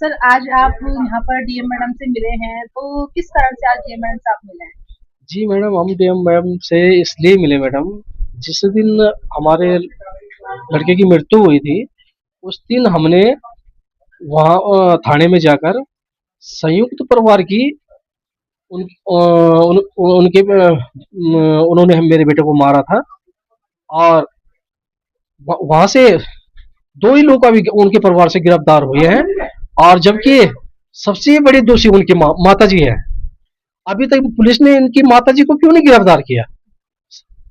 Sir आज आप यहाँ पर डीएम मैडम से मिले हैं, तो किस कारण से आज डीएम मैडम से आप मिले हैं? जी मैडम, हम डीएम मैम से इसलिए मिले मैडम। जिस दिन हमारे लड़के की मृत्यु हुई थी, उस दिन हमने वहाँ थाने में जाकर संयुक्त परिवार की उनके उन्होंने मेरे बेटे को मारा था। और वहां से दो ही लोग अभी उनके परिवार से गिरफ्तार हुए हैं, और जबकि सबसे बड़ी दोषी उनकी माता जी है। अभी तक पुलिस ने इनकी माता जी को क्यों नहीं गिरफ्तार किया?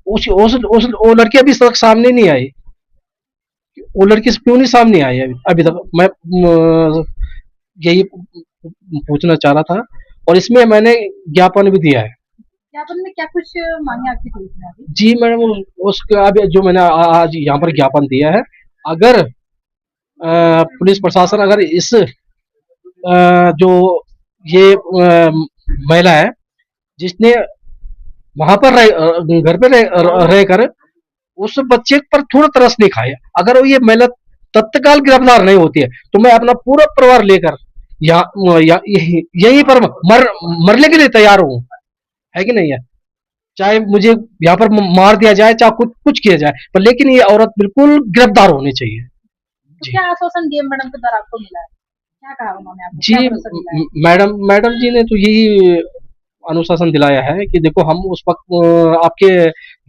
वो लड़की अभी तक सामने नहीं आई। वो लड़की क्यों नहीं सामने आई अभी तक? मैं यही पूछना चाह रहा था, और इसमें मैंने ज्ञापन भी दिया है। ज्ञापन में क्या कुछ मांगे आपकी पुलिस ने अभी? जी मैडम, उसका अभी जो मैंने आज यहाँ पर ज्ञापन दिया है, अगर पुलिस प्रशासन अगर इस जो ये महिला है जिसने वहां पर घर पे रहकर उस बच्चे पर थोड़ा तरस नहीं खाया, अगर वो ये महिला तत्काल गिरफ्तार नहीं होती है, तो मैं अपना पूरा परिवार लेकर यहीं पर मरने के लिए तैयार हूँ। है कि नहीं है? चाहे मुझे यहाँ पर मार दिया जाए, चाहे कुछ कुछ किया जाए, पर लेकिन ये औरत बिल्कुल गिरफ्तार होनी चाहिए। तो जी। क्या आश्वासन डीएम मैडम के द्वारा आपको मिला है? क्या कहा उन्होंने आपको? जी क्या भरोसा दिलाया? मैडम जी ने तो यही अनुशासन दिलाया है कि देखो, हम उस वक्त आपके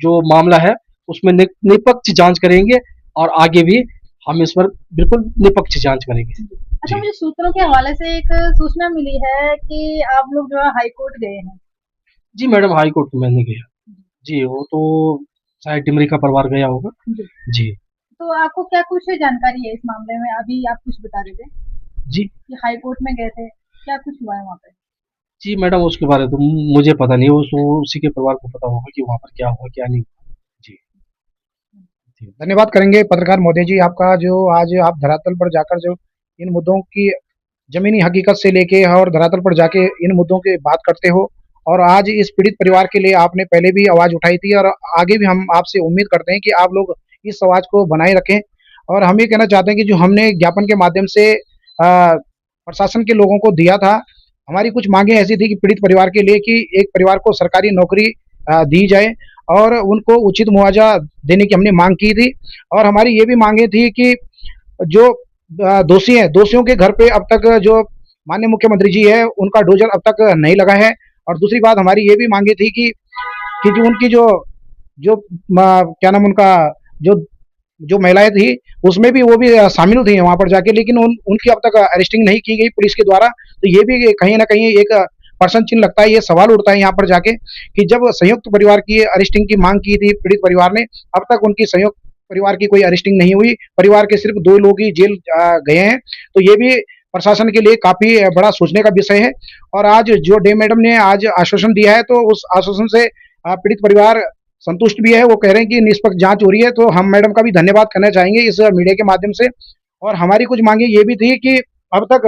जो मामला है उसमें निष्पक्ष जांच करेंगे, और आगे भी हम इस पर बिल्कुल निष्पक्ष जांच करेंगे। अच्छा, जी। मुझे सूत्रों के हवाले से एक सूचना मिली है कि आप लोग जो है हाई कोर्ट गए हैं। जी मैडम, हाई कोर्ट में नहीं गया। जी, वो तो शायद डिमरी का परिवार गया होगा। जी। जी। तो आपको क्या कुछ जानकारी है इस मामले में? अभी आप कुछ बता रहे थे जी। कि हाई कोर्ट में गए थे, क्या कुछ हुआ है वहाँ पे? जी मैडम, उसके बारे में तो मुझे पता नहीं, उसी के परिवार को पता होगा कि वहाँ पर क्या हुआ क्या नहीं हुआ। जी। जी। धन्यवाद करेंगे पत्रकार महोदय जी आपका, जो आज आप धरातल पर जाकर जो इन मुद्दों की जमीनी हकीकत से लेके और धरातल पर जाके इन मुद्दों की बात करते हो, और आज इस पीड़ित परिवार के लिए आपने पहले भी आवाज उठाई थी, और आगे भी हम आपसे उम्मीद करते हैं कि आप लोग इस आवाज को बनाए रखें। और हम ये कहना चाहते हैं कि जो हमने ज्ञापन के माध्यम से प्रशासन के लोगों को दिया था, हमारी कुछ मांगे ऐसी थी कि पीड़ित परिवार के लिए कि एक परिवार को सरकारी नौकरी दी जाए, और उनको उचित मुआवजा देने की हमने मांग की थी। और हमारी ये भी मांगे थी कि जो दोषी हैं, दोषियों के घर पे अब तक जो माननीय मुख्यमंत्री जी है उनका डोजर अब तक नहीं लगा है। और दूसरी बात हमारी ये भी मांगी थी कि जो उनकी जो जो क्या नाम उनका जो जो महिलाएं थी उसमें भी वो भी शामिल थी वहां पर जाके, लेकिन उनकी अब तक अरेस्टिंग नहीं की गई पुलिस के द्वारा। तो ये भी कहीं ना कहीं एक प्रश्न चिन्ह लगता है, ये सवाल उठता है यहाँ पर जाके कि जब संयुक्त परिवार की अरेस्टिंग की मांग की थी पीड़ित परिवार ने, अब तक उनकी संयुक्त परिवार की कोई अरेस्टिंग नहीं हुई, परिवार के सिर्फ 2 लोग ही जेल गए हैं। तो ये भी प्रशासन के लिए काफी बड़ा सोचने का विषय है। और आज जो डे मैडम ने आज आश्वासन दिया है, तो उस आश्वासन से पीड़ित परिवार संतुष्ट भी है। वो कह रहे हैं कि निष्पक्ष जांच हो रही है, तो हम मैडम का भी धन्यवाद करना चाहेंगे इस मीडिया के माध्यम से। और हमारी कुछ मांगे ये भी थी कि अब तक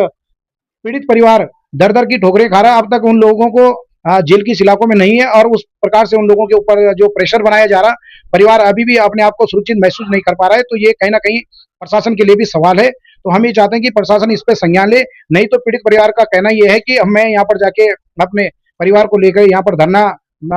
पीड़ित परिवार दर दर की ठोकरें खा रहा है, अब तक उन लोगों को जेल की सलाखों में नहीं है, और उस प्रकार से उन लोगों के ऊपर जो प्रेशर बनाया जा रहा, परिवार अभी भी अपने आप को सुरक्षित महसूस नहीं कर पा रहा है। तो ये कहीं ना कहीं प्रशासन के लिए भी सवाल है। तो हम ये चाहते हैं कि प्रशासन इस पे संज्ञान ले। नहीं तो पीड़ित परिवार का कहना यह है कि मैं यहाँ पर जाके अपने परिवार को लेकर यहाँ पर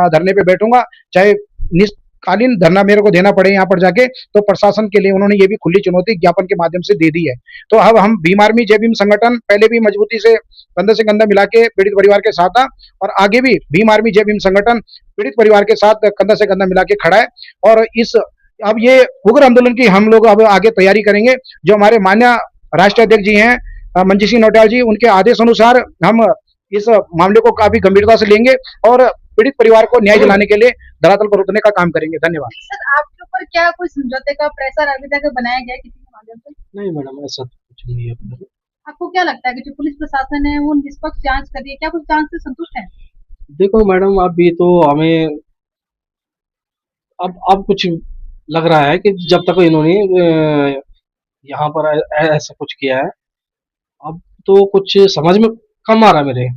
धरने पे बैठूंगा, चाहे निष्कालीन धरना मेरे को देना पड़े यहाँ पर जाके। तो प्रशासन के लिए उन्होंने ये भी खुली चुनौती ज्ञापन के माध्यम से दे दी है। तो अब हम भीम आर्मी जय भीम संगठन पहले भी मजबूती से कंधा मिला के पीड़ित परिवार के साथ था, और आगे भी भीम आर्मी जय भीम संगठन पीड़ित परिवार के साथ कंधा से कंधा मिला के खड़ा है। और इस अब ये उग्र आंदोलन की हम लोग अब आगे तैयारी करेंगे। जो हमारे माननीय राष्ट्रीय अध्यक्ष जी हैं मंजीत सिंह नौटियाल जी, उनके आदेश अनुसार हम इस मामले को काफी गंभीरता से लेंगे, और पीड़ित परिवार को न्याय दिलाने के लिए धरातल पर उतरने का काम करेंगे। धन्यवाद। सर आपके ऊपर क्या कोई समझौते का प्रेशर अभी तक बनाया गया है किसी के माध्यम से? नहीं मैडम, ऐसा तो कुछ नहीं है। आपको क्या लगता है कि जो पुलिस प्रशासन है वो निष्पक्ष जांच कर रही है, क्या कुछ जांच से संतुष्ट है? देखो मैडम, अभी तो हमें अब कुछ लग रहा है कि जब तक इन्होंने यहाँ पर ऐसा कुछ किया है, अब तो कुछ समझ में कम आ रहा है मेरे।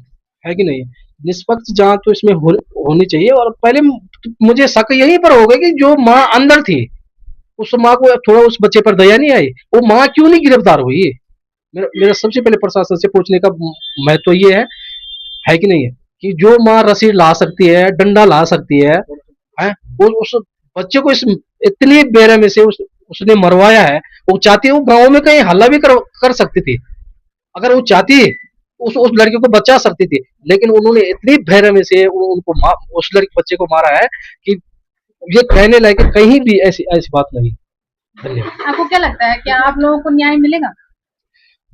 है कि नहीं? निष्पक्ष जांच तो इसमें होनी चाहिए। और पहले मुझे शक यहीं पर होगा कि जो माँ अंदर थी, उस माँ को थोड़ा उस बच्चे पर दया नहीं आई, वो माँ क्यों नहीं गिरफ्तार हुई? मेरा सबसे पहले प्रशासन से पूछने का महत्व ये है कि नहीं है कि जो माँ रस्सी ला सकती है, डंडा ला सकती है, वो उस बच्चे को इस इतनी बेरहमी से उसने मरवाया है। वो चाहती है वो गाँव में कहीं हल्ला भी कर सकती थी, अगर वो चाहती उस लड़के को बचा सकती थी, लेकिन उन्होंने इतनी बेरहमी से उनको उस लड़के बच्चे को मारा है कि ये कहने लायक कहीं भी ऐसी ऐसी बात नहीं। धन्यवाद। आपको क्या लगता है कि आप लोगों को न्याय मिलेगा?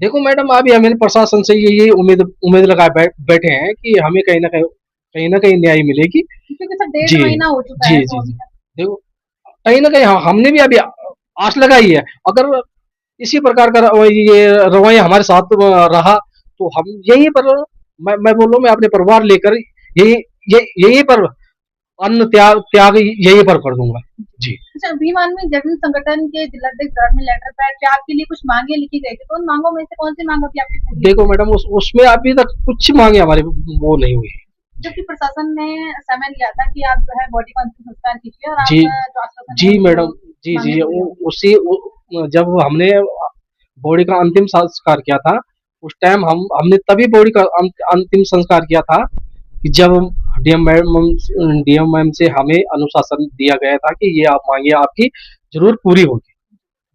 देखो मैडम, अभी हमें प्रशासन से ये उम्मीद लगाए बैठे हैं कि हमें कहीं ना कहीं न्याय मिलेगी। क्योंकि सर 1.5 जी महीना हो चुका जी है, जी तो अभी जी। तक देखो कहीं ना कहीं हमने भी अभी आस लगाई है। अगर इसी प्रकार का ये रवैया हमारे साथ रहा तो हम यहीं पर, मैं बोल रहा हूँ, मैं अपने परिवार लेकर यही यहीं पर अन्न त्याग त्याग यहीं पर कर दूंगा। जी। अच्छा, भीम आर्मी जर्नल संगठन के जिलाध्यक्ष में लेटर पैड पे आपके लिए कुछ मांगे लिखी गई थी, तो उन मांगों में से कौन सी मांग अभी आपकी पूरी हुई? देखो मैडम, उसमें अभी तक कुछ मांगे हमारी वो नहीं हुई। जबकि प्रशासन ने समय लिया था कि आप जो है बॉडी का अंतिम संस्कार कीजिए और जी आपका जो आश्वासन है जी वो मैडम, जी मांगे जी। पूरी होंगी। जब हमने बॉडी का अंतिम संस्कार किया था, उस टाइम हमने तभी बॉडी का अंतिम संस्कार किया था कि जब डीएम मैम से हमें अनुशासन दिया गया था कि ये आप मांगिए, आपकी जरूर पूरी होगी।